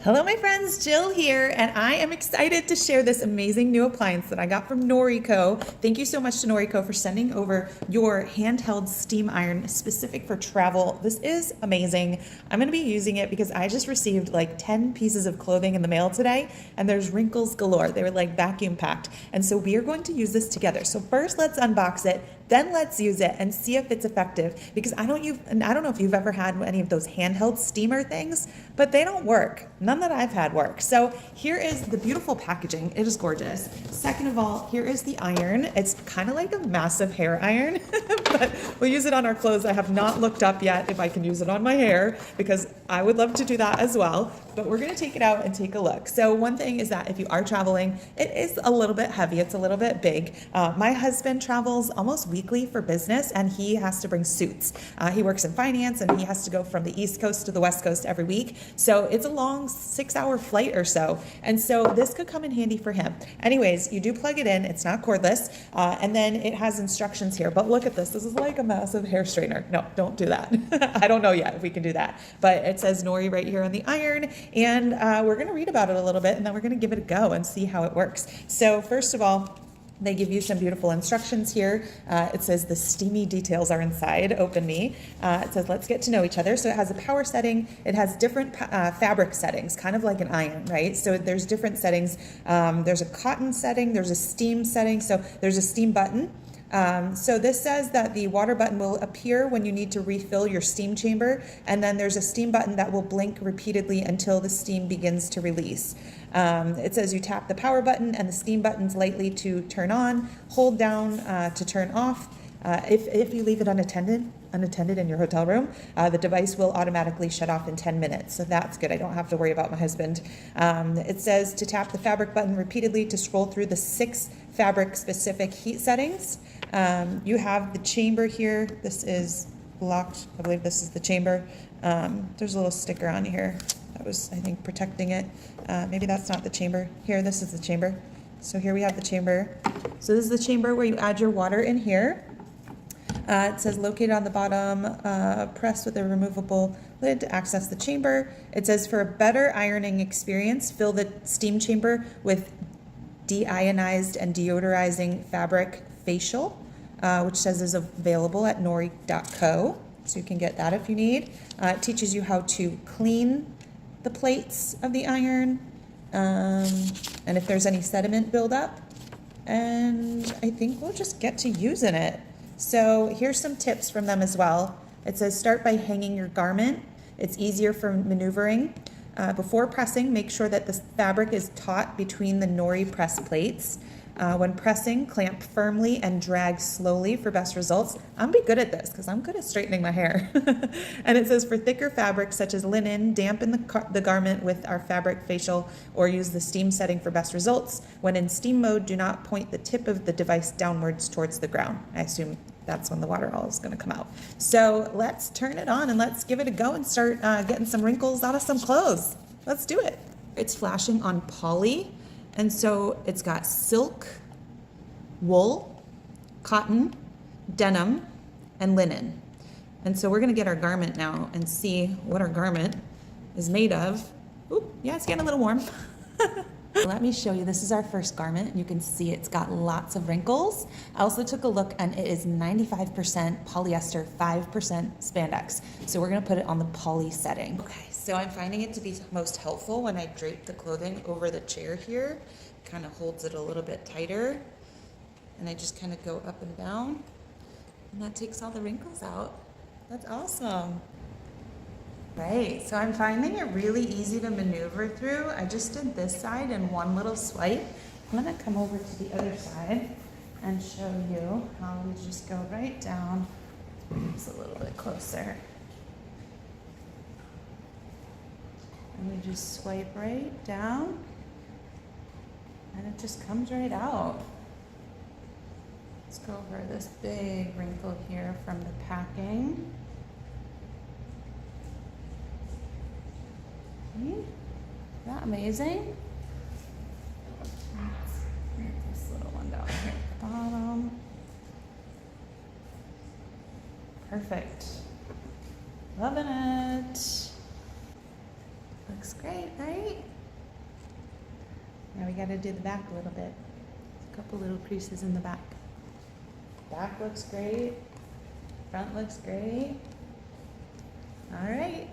Hello my friends, Jill here, and I am excited to share this amazing new appliance that I got from Nori. Thank you so much to Nori for sending over your handheld steam iron specific for travel. This is amazing. I'm going to be using it because I just received like 10 pieces of clothing in the mail today, and there's wrinkles galore. They were like vacuum packed, and so we are going to use this together. So first let's unbox it, then let's use it and see if it's effective, because I don't know if you've ever had any of those handheld steamer things, but they don't work. None that I've had work. So here is the beautiful packaging. It is gorgeous. Second of all, here is the iron. It's kind of like a massive hair iron, but we'll use it on our clothes. I have not looked up yet if I can use it on my hair, because I would love to do that as well, but we're gonna take it out and take a look. So one thing is that if you are traveling, it is a little bit heavy. It's a little bit big. My husband travels almost weekly for business, and he has to bring suits. He works in finance, and he has to go from the East Coast to the West Coast every week. So it's a long 6-hour flight or so. And so this could come in handy for him. Anyways, you do plug it in. It's not cordless. And then it has instructions here. But look at this. This is like a massive hair straightener. No, don't do that. I don't know yet if we can do that. But it says Nori right here on the iron. And we're going to read about it a little bit, and then we're going to give it a go and see how it works. So first of all, they give you some beautiful instructions here. It says the steamy details are inside. Open me. It says let's get to know each other. So it has a power setting. It has different fabric settings, kind of like an iron, right? So there's different settings. There's a cotton setting. There's a steam setting. So there's a steam button. So this says that the water button will appear when you need to refill your steam chamber, and then there's a steam button that will blink repeatedly until the steam begins to release. It says you tap the power button and the steam buttons lightly to turn on, hold down to turn off. If you leave it unattended in your hotel room, the device will automatically shut off in 10 minutes. So that's good. I don't have to worry about my husband. It says to tap the fabric button repeatedly to scroll through the 6 fabric specific heat settings. You have the chamber here. This is locked. I believe this is the chamber. There's a little sticker on here that was, I think, protecting it. Maybe that's not the chamber. Here, this is the chamber. So here we have the chamber. So this is the chamber where you add your water in here. It says located on the bottom, press with a removable lid to access the chamber. It says for a better ironing experience, fill the steam chamber with deionized and deodorizing fabric facial, which says is available at nori.co. So you can get that if you need. It teaches you how to clean the plates of the iron, and if there's any sediment buildup. And I think we'll just get to using it. So here's some tips from them as well. It says start by hanging your garment. It's easier for maneuvering. Before pressing, make sure that the fabric is taut between the Nori press plates. When pressing, clamp firmly and drag slowly for best results. I'm gonna be good at this because I'm good at straightening my hair. And it says for thicker fabrics such as linen, dampen the garment with our fabric facial or use the steam setting for best results. When in steam mode, do not point the tip of the device downwards towards the ground. I assume that's when the water all is gonna come out. So let's turn it on and let's give it a go and start getting some wrinkles out of some clothes. Let's do it. It's flashing on poly. And so it's got silk, wool, cotton, denim, and linen. And so we're gonna get our garment now and see what our garment is made of. Ooh, yeah, it's getting a little warm. Let me show you, this is our first garment. You can see it's got lots of wrinkles. I also took a look and it is 95% polyester, 5% spandex. So we're gonna put it on the poly setting. Okay, so I'm finding it to be most helpful when I drape the clothing over the chair here. It kind of holds it a little bit tighter. And I just kind of go up and down. And that takes all the wrinkles out. That's awesome. Right, so I'm finding it really easy to maneuver through. I just did this side in one little swipe. I'm gonna come over to the other side and show you how we just go right down. It's a little bit closer. And we just swipe right down and it just comes right out. Let's go over this big wrinkle here from the packing. Isn't that amazing? Let's get this little one down here at the bottom. Perfect. Loving it. Looks great, right? Now we got to do the back a little bit. A couple little creases in the back. Back looks great. Front looks great. All right.